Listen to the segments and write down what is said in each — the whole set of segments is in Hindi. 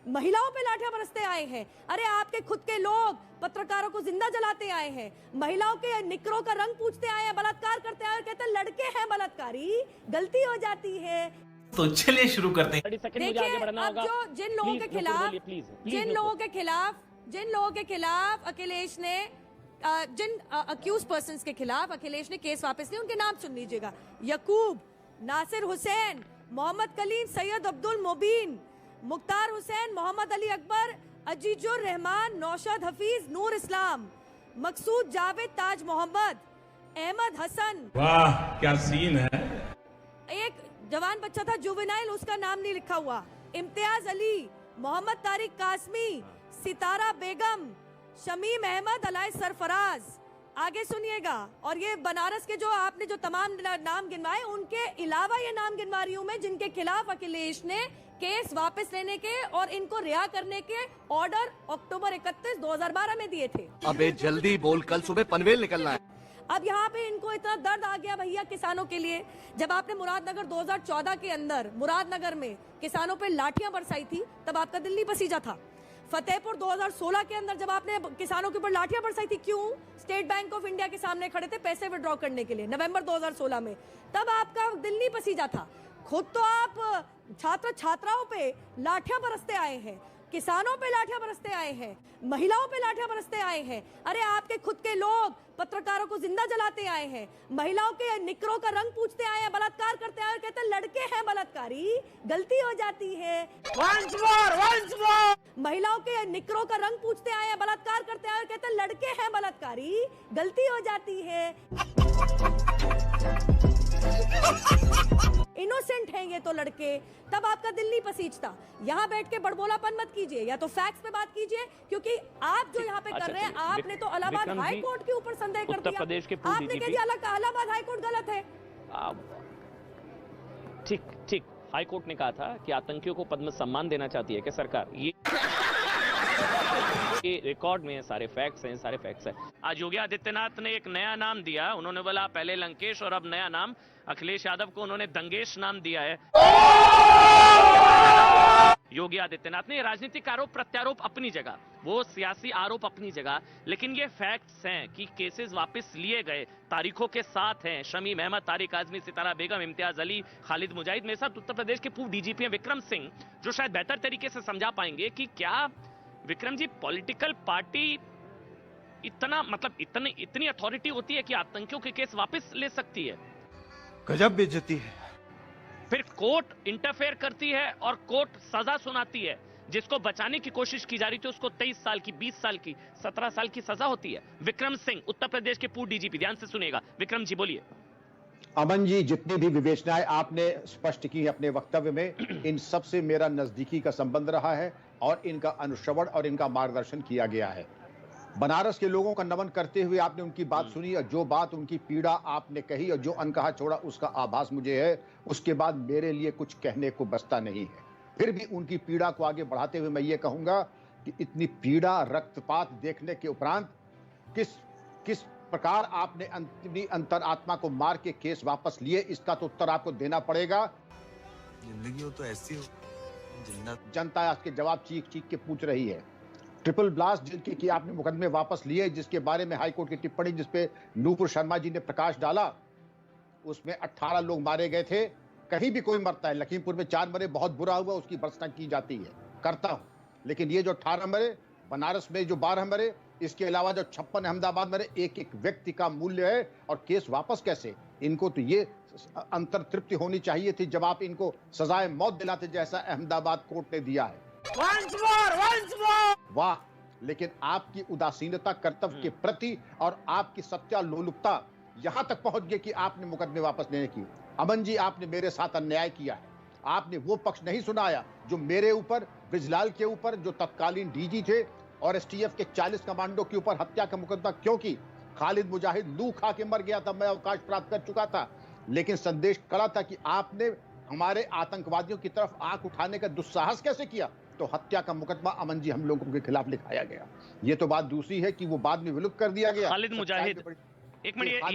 महिलाओं पे लाठियां बरसते आए हैं। अरे आपके खुद के लोग पत्रकारों को जिंदा जलाते आए हैं, महिलाओं के निकरों का रंग पूछते आए हैं, बलात्कार करते आए, कहते हैं लड़के हैं बलात्कारी, गलती हो जाती है। तो चलिए शुरू करते हैं। देखिए अब जो जिन लोगों के खिलाफ अखिलेश ने जिन अक्यूज पर्संस के खिलाफ अखिलेश ने केस वापस लिया, उनके नाम सुन लीजिएगा। यकूब, नासिर हुसैन, मोहम्मद कलीम, सैयद अब्दुल मुबीन, मुख्तार हुसैन, मोहम्मद अली अकबर, अजीजुर रहमान, नौशाद हफीज, नूर इस्लाम, मकसूद जावेद, ताज मोहम्मद, अहमद हसन। वाह क्या सीन है। एक जवान बच्चा था जुवेनाइल, उसका नाम नहीं लिखा हुआ, इम्तियाज अली, मोहम्मद तारिक कासमी, सितारा बेगम, शमीम अहमद, अलाई सरफराज। आगे सुनिएगा। और ये बनारस के जो आपने जो तमाम नाम गिनवाए, उनके अलावा ये नाम गिनवा रही हूं मैं जिनके खिलाफ अखिलेश ने केस वापस लेने के और इनको रिहा करने के ऑर्डर अक्टूबर 31, 2012 में दिए थे। अबे जल्दी बोल, कल सुबह पनवेल निकलना है। अब यहाँ पे इनको इतना दर्द आ गया भैया किसानों के लिए। जब आपने मुरादनगर 2014 के अंदर मुरादनगर में किसानों पे लाठियां बरसाई थी, तब आपका दिल्ली पसीजा था। फतेहपुर 2016 के अंदर जब आपने किसानों के ऊपर लाठियां बरसाई थी, क्यों? स्टेट बैंक ऑफ इंडिया के सामने खड़े थे पैसे विड्रॉ करने के लिए, नवंबर 2016 में, तब आपका दिल्ली पसीजा था। खुद तो आप छात्र छात्राओं पे लाठियां बरसते आए हैं, किसानों पे लाठियां बरसते आए हैं, महिलाओं पे लाठियां बरसते आए हैं। अरे आपके खुद के लोग पत्रकारों को जिंदा जलाते आए हैं, महिलाओं के निकरों का रंग पूछते आए हैं, बलात्कार करते आए, कहते हैं लड़के हैं बलात्कारी, गलती हो जाती है। Once more! महिलाओं के निकरों का रंग पूछते आए हैं, बलात्कार करते आए, कहते हैं लड़के हैं बलात्कारी, गलती हो जाती है। इनोसेंट हैं ये तो लड़के। तब आपका दिल्ली पसीजता। यहाँ बैठ के बड़बोलापन मत कीजिए, या तो फैक्ट्स पे बात कीजिए, क्योंकि आप जो यहाँ पे कर रहे हैं, आपने तो इलाहाबाद हाई कोर्ट के ऊपर संदेह कर दिया। आपने कह दिया इलाहाबाद हाई कोर्ट गलत है। ठीक, हाई कोर्ट ने कहा था कि आतंकियों को पद्म सम्मान देना चाहती है क्या सरकार? ये रिकॉर्ड में सारे फैक्ट्स हैं। आज योगी आदित्यनाथ ने एक नया नाम दिया, उन्होंने बोला पहले लंकेश और अब नया नाम अखिलेश यादव को उन्होंने दंगेश नाम दिया है। योगी आदित्यनाथ ने राजनीतिक आरोप प्रत्यारोप अपनी जगह, वो सियासी आरोप अपनी जगह, लेकिन ये फैक्ट्स हैं कि केसेस वापस लिए गए, तारीखों के साथ हैं। शमीम अहमद, तारिक आजमी, सितारा बेगम, इम्तियाज अली, खालिद मुजाहिद। मेरे साथ उत्तर प्रदेश के पूर्व डीजीपी हैं विक्रम सिंह, जो शायद बेहतर तरीके से समझा पाएंगे कि क्या विक्रम जी पॉलिटिकल पार्टी इतनी अथॉरिटी होती है कि आतंकियों के केस वापस ले सकती है? गजब बेइज्जती है। फिर कोर्ट इंटरफेयर करती है और कोर्ट सजा सुनाती है। जिसको बचाने की कोशिश की जा रही थी उसको 23 साल की, 20 साल की, 17 साल की सजा होती है। विक्रम सिंह, उत्तर प्रदेश के पूर्व डीजीपी, ध्यान से सुनिएगा। विक्रम जी बोलिए। अमन जी, जितनी भी विवेचनाएं आपने स्पष्ट की अपने वक्तव्य में, इन सब से मेरा नजदीकी का संबंध रहा है और इनका अनुश्रवण और इनका मार्गदर्शन किया गया है। बनारस के लोगों का नमन करते हुए आपने उनकी बात सुनी और जो बात उनकी पीड़ा आपने कही और जो अनकहा छोड़ा उसका आभास मुझे है। उसके बाद मेरे लिए कुछ कहने को बचता नहीं है। फिर भी उनकी पीड़ा को आगे बढ़ाते हुए मैं ये कहूंगा कि इतनी पीड़ा, रक्तपात देखने के उपरांत किस प्रकार आपने अपनी अंतरात्मा को मार के केस वापस लिए, इसका तो उत्तर आपको देना पड़ेगा। जिंदगी हो तो ऐसी हो, जनता आपके जवाब चीख चीख के पूछ रही है। ट्रिपल ब्लास्ट जिनके कि आपने मुकदमे वापस लिए, जिसके बारे में हाईकोर्ट की टिप्पणी जिसपे नूपुर शर्मा जी ने प्रकाश डाला, उसमें 18 लोग मारे गए थे। कहीं भी कोई मरता है, लखीमपुर में 4 मरे, बहुत बुरा हुआ, उसकी भर्त्सना की जाती है, करता हूं। लेकिन ये जो 18 मरे, बनारस में जो 12 मरे, इसके अलावा जो 56 अहमदाबाद मरे, एक एक व्यक्ति का मूल्य है। और केस वापस कैसे? इनको तो ये अंतर तृप्ति होनी चाहिए थी जब आप इनको सजाए मौत दिलाते, जैसा अहमदाबाद कोर्ट ने दिया है। Once more! वाह! लेकिन आपकी उदासीनता कर्तव्य के प्रति और आपकी सत्यालोलुपता यहां तक पहुंच गई कि आपने मुकदमे वापस लेने की। अमन जी, आपने मेरे साथ अन्याय किया है। आपने वो पक्ष नहीं सुनाया जो मेरे ऊपर, ब्रिजलाल के ऊपर, जो तत्कालीन डीजी थे, और एसटीएफ के 40 कमांडो के ऊपर हत्या का मुकदमा, क्योंकि खालिद मुजाहिद लू खा के मर गया था, मैं अवकाश प्राप्त कर चुका था। लेकिन संदेश कड़ा था कि आपने हमारे आतंकवादियों की तरफ आंख उठाने का दुस्साहस कैसे किया, तो हत्या का मुकदमा अमन जी हम लोगों के खिलाफ लिखाया गया। ये तो बात दूसरी है कि वो बाद में विलुप्त कर दिया गया। खालिद मुजाहिद, एक मिनट,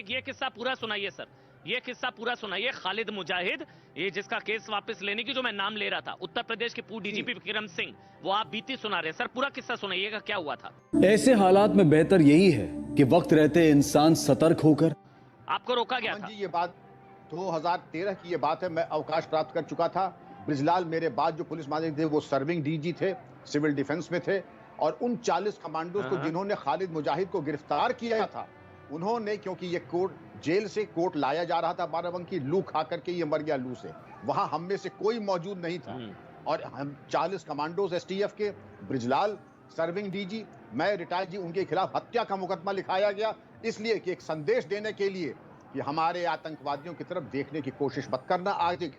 ये किस्सा पूरा सुनाइए सर। ये किस्सा पूरा सुनाइए। खालिद मुजाहिद, ये जिसका केस वापस लेने की जो मैं नाम ले रहा था, उत्तर प्रदेश के पूर्व डीजीपी विक्रम सिंह, वो आप बीती सुना रहे। सर पूरा किस्सा सुनाइएगा, क्या हुआ था। ऐसे हालात में बेहतर यही है कि वक्त रहते इंसान सतर्क होकर। आपको रोका गया था। जी, ये बात 2013 की ये बात है। मैं अवकाश प्राप्त कर चुका था। ब्रिजलाल मेरे बाद जो पुलिस महानिदेशक थे वो सर्विंग डीजी थे, सिविल डिफेंस में थे, और उन 40 कमांडोज को जिन्होंने खालिद मुजाहिद को गिरफ्तार किया था, उन्होंने, क्योंकि ये कोर्ट जेल से कोर्ट लाया जा रहा था बाराबंकी, लू खा करके ये मर गया लू से, वहां हम में से कोई मौजूद नहीं था, और हम 40 कमांडोज एसटीएफ के, ब्रिजलाल सर्विंग डीजी, मैं रिटायर्ड जी, उनके खिलाफ हत्या का मुकदमा लिखाया गया, इसलिए कि एक संदेश देने के लिए कि हमारे आतंकवादियों की तरफ देखने की कोशिश मत करना। आज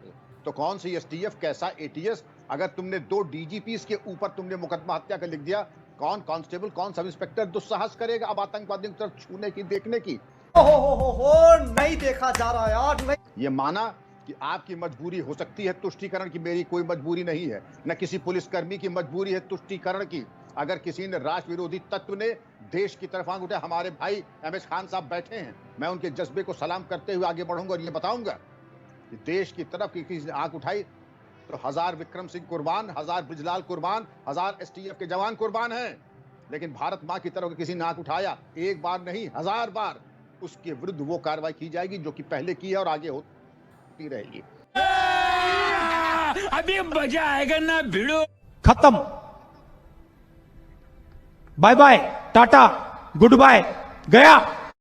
तो कौन सी एसटीएफ, कैसा एटीएस, अगर तुमने 2 डीजीपीस के ऊपर तुमने मुकदमा हत्या का लिख दिया, कौन कांस्टेबल, कौन सब इंस्पेक्टर दुस्साहस करेगा अब आतंकवादियों की तरफ छूने की, देखने की। नहीं देखा जा रहा यार, नहीं। ये माना कि आपकी मजबूरी हो सकती है तुष्टीकरण की, मेरी कोई मजबूरी नहीं है, न किसी पुलिसकर्मी की मजबूरी है तुष्टीकरण की। अगर किसी ने राष्ट्र विरोधी तत्व ने देश की तरफ आंख उठाया, हमारे भाई एमएस खान साहब बैठे हैं, मैं उनके जज्बे को सलाम करते हुए आगे बढ़ूंगा और ये बताऊंगा कि देश की तरफ किसी ने आंख उठाई तो 1000 विक्रम सिंह कुर्बान, 1000 ब्रिजलाल कुर्बान, 1000 एसटीएफ के जवान कुर्बान हैं, लेकिन भारत मां की तरफ किसी ने आंख उठाया, एक बार नहीं 1000 बार, उसके विरुद्ध वो कार्रवाई की जाएगी जो कि पहले की है और आगे होती रहेगी। अभी मजा आएगा ना भिड़ो। खत्म, bye bye, tata, goodbye, गया।